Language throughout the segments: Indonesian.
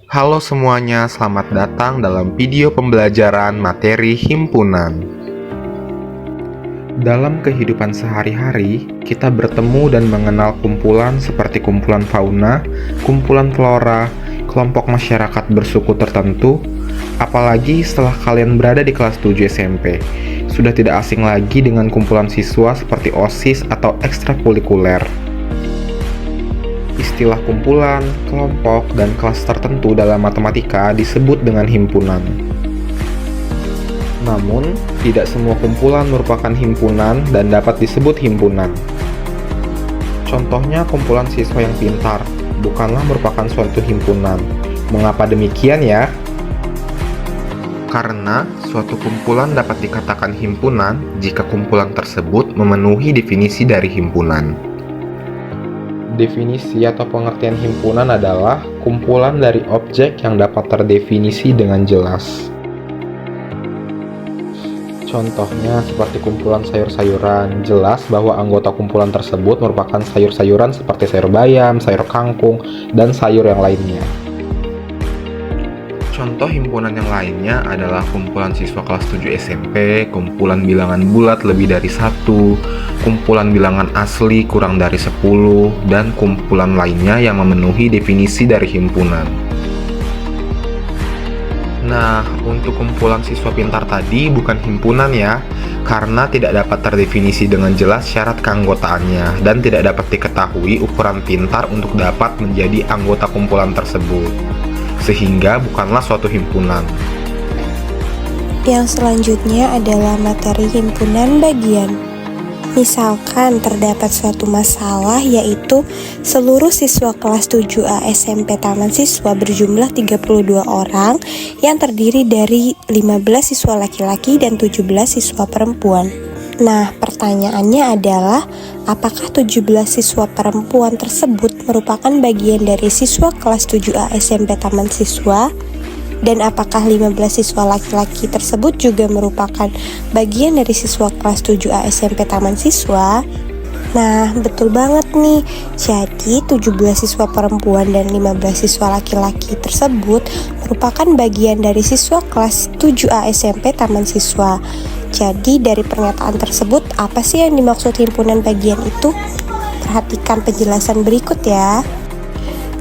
Halo semuanya, selamat datang dalam video pembelajaran materi himpunan. Dalam kehidupan sehari-hari, kita bertemu dan mengenal kumpulan seperti kumpulan fauna, kumpulan flora, kelompok masyarakat bersuku tertentu, apalagi setelah kalian berada di kelas 7 SMP. Sudah tidak asing lagi dengan kumpulan siswa seperti OSIS atau ekstrakurikuler. Istilah kumpulan, kelompok, dan kelas tertentu dalam matematika disebut dengan himpunan. Namun, tidak semua kumpulan merupakan himpunan dan dapat disebut himpunan. Contohnya kumpulan siswa yang pintar, bukanlah merupakan suatu himpunan. Mengapa demikian ya? Karena suatu kumpulan dapat dikatakan himpunan jika kumpulan tersebut memenuhi definisi dari himpunan. Definisi atau pengertian himpunan adalah kumpulan dari objek yang dapat terdefinisi dengan jelas. Contohnya seperti kumpulan sayur-sayuran, jelas bahwa anggota kumpulan tersebut merupakan sayur-sayuran seperti sayur bayam, sayur kangkung, dan sayur yang lainnya. Contoh himpunan yang lainnya adalah kumpulan siswa kelas 7 SMP, kumpulan bilangan bulat lebih dari 1, kumpulan bilangan asli kurang dari 10, dan kumpulan lainnya yang memenuhi definisi dari himpunan. Nah, untuk kumpulan siswa pintar tadi bukan himpunan ya, karena tidak dapat terdefinisi dengan jelas syarat keanggotaannya dan tidak dapat diketahui ukuran pintar untuk dapat menjadi anggota kumpulan tersebut, sehingga bukanlah suatu himpunan. Yang selanjutnya adalah materi himpunan bagian. Misalkan terdapat suatu masalah yaitu seluruh siswa kelas 7A SMP Taman Siswa berjumlah 32 orang yang terdiri dari 15 siswa laki-laki dan 17 siswa perempuan. Nah, pertanyaannya adalah apakah 17 siswa perempuan tersebut merupakan bagian dari siswa kelas 7A SMP Taman Siswa? Dan apakah 15 siswa laki-laki tersebut juga merupakan bagian dari siswa kelas 7A SMP Taman Siswa? Nah, betul banget nih. Jadi, 17 siswa perempuan dan 15 siswa laki-laki tersebut merupakan bagian dari siswa kelas 7A SMP Taman Siswa. Jadi, dari pernyataan tersebut, apa sih yang dimaksud himpunan bagian itu? Perhatikan penjelasan berikut ya.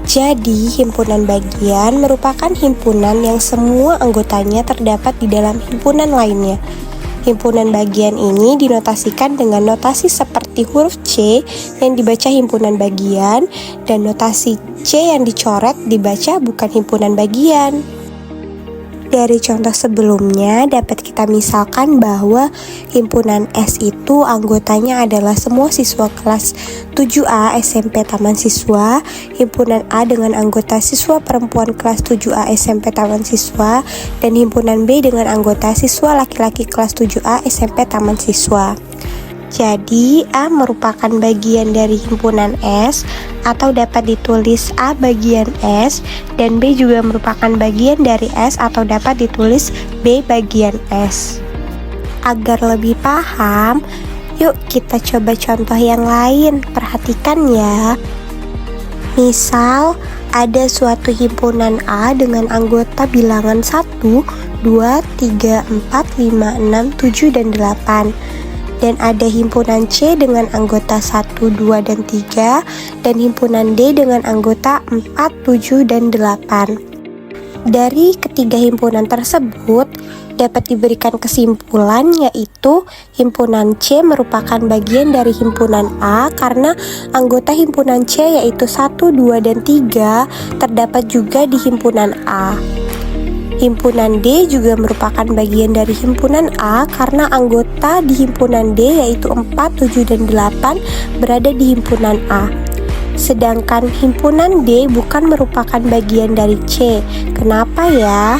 Jadi, himpunan bagian merupakan himpunan yang semua anggotanya terdapat di dalam himpunan lainnya. Himpunan bagian ini dinotasikan dengan notasi seperti huruf C yang dibaca himpunan bagian dan notasi C yang dicoret dibaca bukan himpunan bagian. Dari contoh sebelumnya dapat kita misalkan bahwa himpunan S itu anggotanya adalah semua siswa kelas 7A SMP Taman Siswa, himpunan A dengan anggota siswa perempuan kelas 7A SMP Taman Siswa, dan himpunan B dengan anggota siswa laki-laki kelas 7A SMP Taman Siswa. Jadi, A merupakan bagian dari himpunan S atau dapat ditulis A bagian S, dan B juga merupakan bagian dari S atau dapat ditulis B bagian S. Agar lebih paham, yuk kita coba contoh yang lain. Perhatikan ya. Misal, ada suatu himpunan A dengan anggota bilangan 1, 2, 3, 4, 5, 6, 7, dan 8. Dan ada himpunan C dengan anggota 1, 2, dan 3, dan himpunan D dengan anggota 4, 7, dan 8. Dari ketiga himpunan tersebut, dapat diberikan kesimpulan yaitu himpunan C merupakan bagian dari himpunan A karena anggota himpunan C yaitu 1, 2, dan 3 terdapat juga di himpunan A. Himpunan D juga merupakan bagian dari himpunan A karena anggota di himpunan D yaitu 4, 7, dan 8 berada di himpunan A. Sedangkan himpunan D bukan merupakan bagian dari C. Kenapa ya?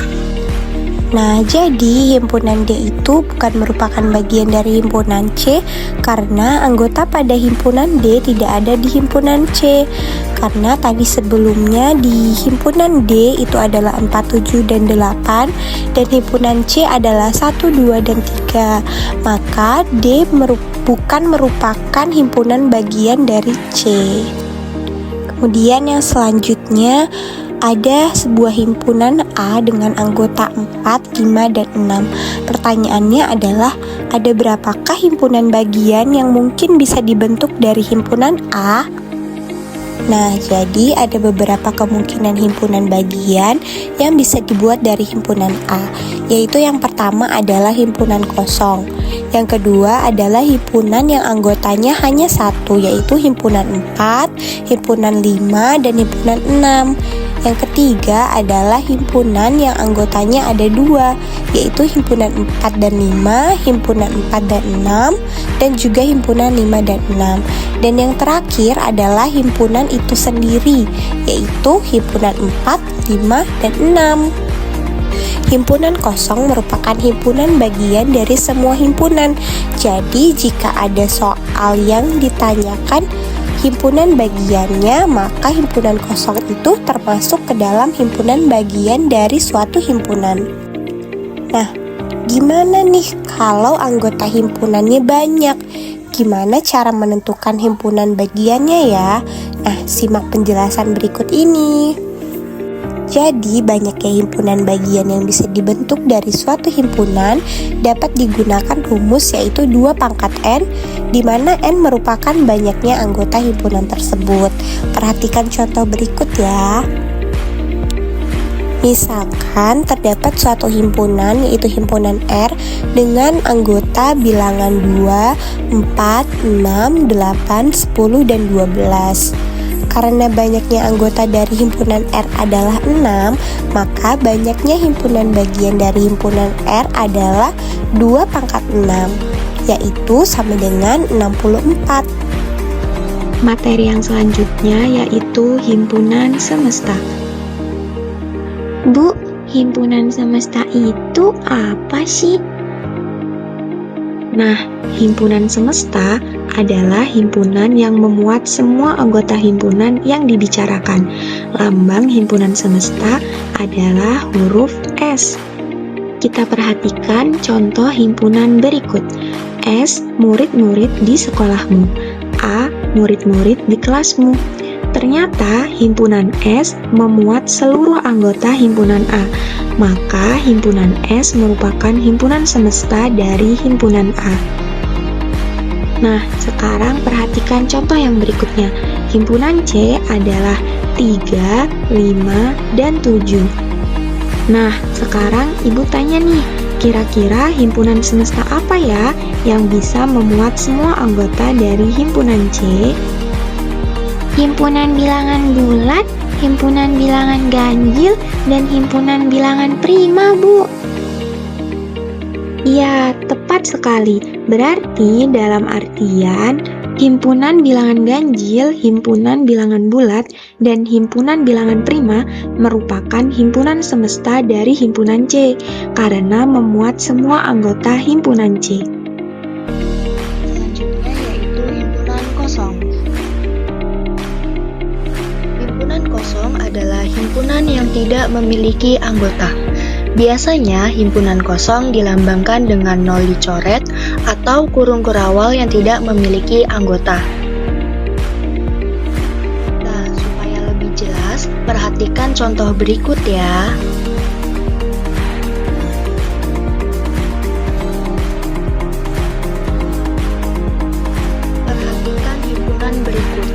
Nah, jadi himpunan D itu bukan merupakan bagian dari himpunan C karena anggota pada himpunan D tidak ada di himpunan C. Karena tadi sebelumnya di himpunan D itu adalah 4, 7, dan 8, dan himpunan C adalah 1, 2, dan 3. Maka D bukan merupakan himpunan bagian dari C. Kemudian yang selanjutnya, ada sebuah himpunan A dengan anggota 4, 5, dan 6. Pertanyaannya adalah, ada berapakah himpunan bagian yang mungkin bisa dibentuk dari himpunan A? Nah, jadi ada beberapa kemungkinan himpunan bagian yang bisa dibuat dari himpunan A, yaitu yang pertama adalah himpunan kosong. Yang kedua adalah himpunan yang anggotanya hanya satu, yaitu himpunan 4, himpunan 5, dan himpunan 6. Yang ketiga adalah himpunan yang anggotanya ada dua, yaitu himpunan 4 dan 5, himpunan 4 dan 6, dan juga himpunan 5 dan 6. Dan yang terakhir adalah himpunan itu sendiri, yaitu himpunan 4, 5, dan 6. Himpunan kosong merupakan himpunan bagian dari semua himpunan. Jadi jika ada soal yang ditanyakan himpunan bagiannya, maka himpunan kosong itu termasuk ke dalam himpunan bagian dari suatu himpunan. Nah, gimana nih kalau anggota himpunannya banyak? Gimana cara menentukan himpunan bagiannya ya? Nah, simak penjelasan berikut ini. Jadi, banyaknya himpunan bagian yang bisa dibentuk dari suatu himpunan dapat digunakan rumus yaitu 2 pangkat N, di mana N merupakan banyaknya anggota himpunan tersebut. Perhatikan contoh berikut ya. Misalkan terdapat suatu himpunan yaitu himpunan R dengan anggota bilangan 2, 4, 6, 8, 10, dan 12. Karena banyaknya anggota dari himpunan R adalah 6, maka banyaknya himpunan bagian dari himpunan R adalah 2 pangkat 6, yaitu sama dengan 64. Materi yang selanjutnya yaitu himpunan semesta. Bu, himpunan semesta itu apa sih? Nah, himpunan semesta adalah himpunan yang memuat semua anggota himpunan yang dibicarakan. Lambang himpunan semesta adalah huruf S. Kita perhatikan contoh himpunan berikut. S, murid-murid di sekolahmu. A, murid-murid di kelasmu. Ternyata himpunan S memuat seluruh anggota himpunan A, maka himpunan S merupakan himpunan semesta dari himpunan A. Nah, sekarang perhatikan contoh yang berikutnya. Himpunan C adalah 3, 5, dan 7. Nah, sekarang ibu tanya nih, kira-kira himpunan semesta apa ya yang bisa memuat semua anggota dari himpunan C? Himpunan bilangan bulat, himpunan bilangan ganjil, dan himpunan bilangan prima, Bu. Iya, tepat sekali. Berarti dalam artian himpunan bilangan ganjil, himpunan bilangan bulat, dan himpunan bilangan prima merupakan himpunan semesta dari himpunan C karena memuat semua anggota himpunan C. Selanjutnya yaitu himpunan kosong. Himpunan kosong adalah himpunan yang tidak memiliki anggota. Biasanya himpunan kosong dilambangkan dengan nol dicoret atau kurung kurawal yang tidak memiliki anggota. Nah, supaya lebih jelas, perhatikan contoh berikut ya. Perhatikan himpunan berikut.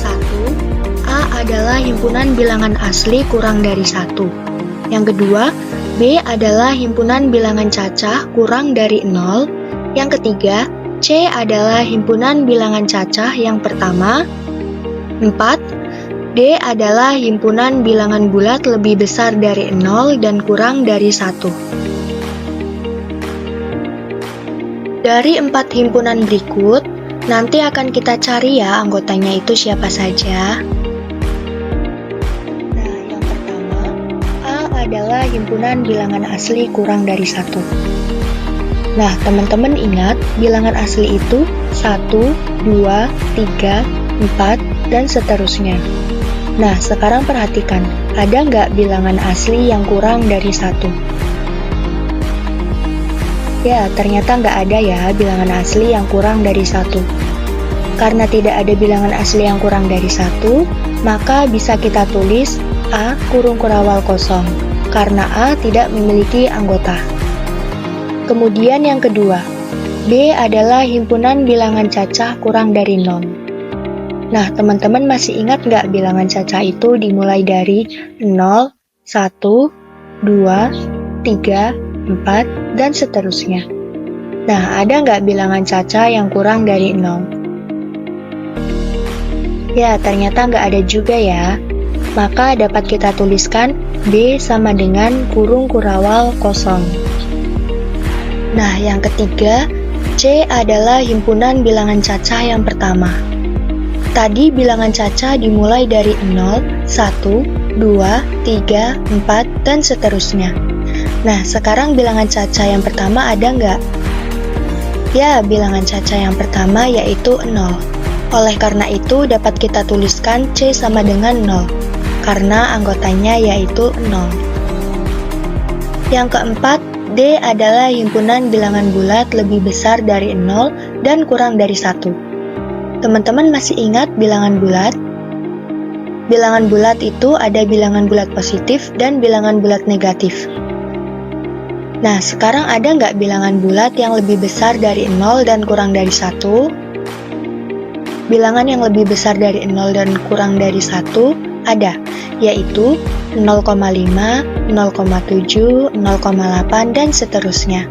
1. A adalah himpunan bilangan asli kurang dari 1. Yang kedua, B adalah himpunan bilangan cacah kurang dari 0. Yang ketiga, C adalah himpunan bilangan cacah yang pertama. 4. D adalah himpunan bilangan bulat lebih besar dari 0 dan kurang dari 1. Dari 4 himpunan berikut, nanti akan kita cari ya anggotanya itu siapa saja. Adalah himpunan bilangan asli kurang dari 1. Nah, teman-teman ingat, bilangan asli itu 1, 2, 3, 4, dan seterusnya. Nah, sekarang perhatikan, ada nggak bilangan asli yang kurang dari 1? Ya, ternyata nggak ada ya bilangan asli yang kurang dari 1. Karena tidak ada bilangan asli yang kurang dari 1, maka bisa kita tulis A kurung kurawal kosong, karena A tidak memiliki anggota. Kemudian yang kedua, B adalah himpunan bilangan cacah kurang dari 0. Nah, teman-teman masih ingat nggak bilangan cacah itu dimulai dari 0, 1, 2, 3, 4, dan seterusnya. Nah, ada nggak bilangan caca yang kurang dari 0? Ya, ternyata nggak ada juga ya. Maka dapat kita tuliskan B sama dengan kurung kurawal kosong. Nah, yang ketiga, C adalah himpunan bilangan cacah yang pertama. Tadi bilangan cacah dimulai dari 0, 1, 2, 3, 4, dan seterusnya. Nah, sekarang bilangan cacah yang pertama ada nggak? Ya, bilangan cacah yang pertama yaitu 0. Oleh karena itu, dapat kita tuliskan C sama dengan 0, karena anggotanya yaitu 0. Yang keempat, D adalah himpunan bilangan bulat lebih besar dari 0 dan kurang dari 1. Teman-teman masih ingat bilangan bulat? Bilangan bulat itu ada bilangan bulat positif dan bilangan bulat negatif. Nah, sekarang ada nggak bilangan bulat yang lebih besar dari 0 dan kurang dari 1? Bilangan yang lebih besar dari 0 dan kurang dari 1 ada, yaitu 0,5, 0,7, 0,8, dan seterusnya.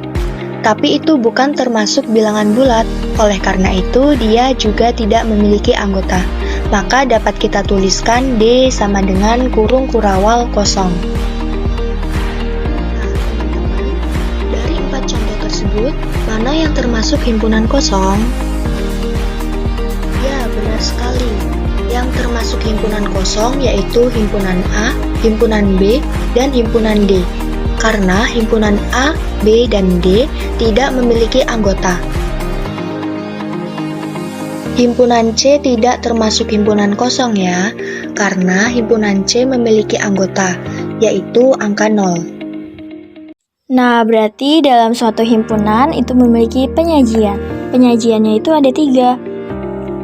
Tapi itu bukan termasuk bilangan bulat, oleh karena itu dia juga tidak memiliki anggota. Maka dapat kita tuliskan D sama dengan kurung kurawal kosong. Dari 4 contoh tersebut, mana yang termasuk himpunan kosong? Ya, benar sekali. Yang termasuk himpunan kosong yaitu himpunan A, himpunan B, dan himpunan D. Karena himpunan A, B, dan D tidak memiliki anggota. Himpunan C tidak termasuk himpunan kosong ya, karena himpunan C memiliki anggota, yaitu angka 0. Nah, berarti dalam suatu himpunan itu memiliki penyajian. Penyajiannya itu ada 3.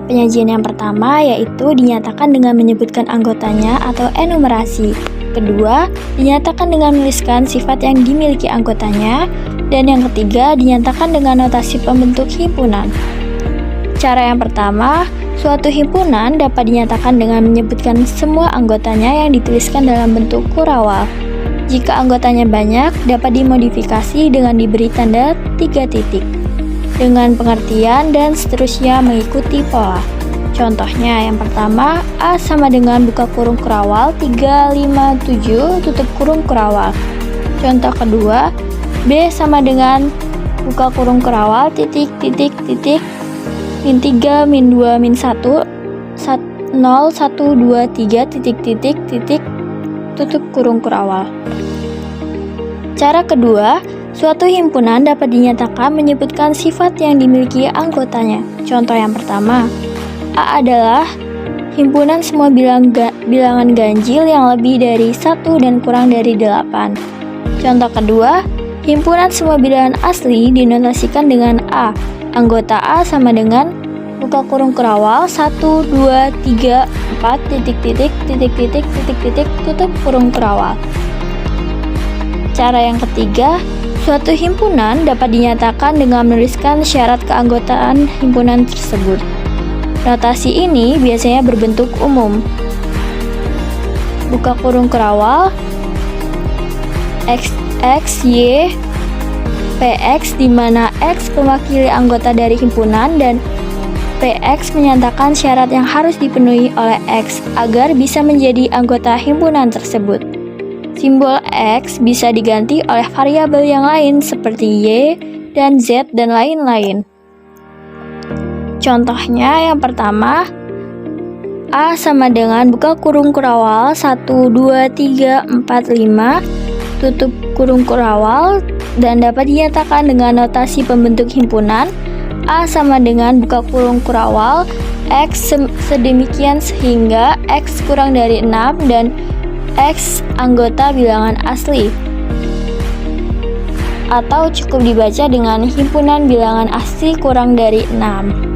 Penyajian yang pertama yaitu dinyatakan dengan menyebutkan anggotanya atau enumerasi. Kedua, dinyatakan dengan menuliskan sifat yang dimiliki anggotanya. Dan yang ketiga, dinyatakan dengan notasi pembentuk himpunan. Cara yang pertama, suatu himpunan dapat dinyatakan dengan menyebutkan semua anggotanya yang dituliskan dalam bentuk kurawal. Jika anggotanya banyak, dapat dimodifikasi dengan diberi tanda 3 titik. Dengan pengertian dan seterusnya mengikuti pola. Contohnya yang pertama, A sama dengan buka kurung kurawal 357 tutup kurung kurawal. Contoh kedua, B sama dengan buka kurung kurawal titik titik titik min 3 min 2 min 1 0 1 2 3 titik titik titik tutup kurung kurawal. Cara kedua, suatu himpunan dapat dinyatakan menyebutkan sifat yang dimiliki anggotanya. Contoh yang pertama, A adalah himpunan semua bilangan ganjil yang lebih dari 1 dan kurang dari 8. Contoh kedua, himpunan semua bilangan asli dinotasikan dengan A. Anggota A sama dengan buka kurung kurawal 1, 2, 3, 4, titik titik titik titik titik titik tutup kurung kurawal. Cara yang ketiga, suatu himpunan dapat dinyatakan dengan menuliskan syarat keanggotaan himpunan tersebut. Notasi ini biasanya berbentuk umum. Buka kurung kurawal X, Y, PX di mana X mewakili anggota dari himpunan dan PX menyatakan syarat yang harus dipenuhi oleh X agar bisa menjadi anggota himpunan tersebut. Simbol X bisa diganti oleh variabel yang lain seperti Y dan Z dan lain-lain. Contohnya yang pertama, A sama dengan buka kurung kurawal 1, 2, 3, 4, 5 tutup kurung kurawal dan dapat dinyatakan dengan notasi pembentuk himpunan A sama dengan buka kurung kurawal X sedemikian sehingga X kurang dari 6 dan X anggota bilangan asli. Atau cukup dibaca dengan himpunan bilangan asli kurang dari 6.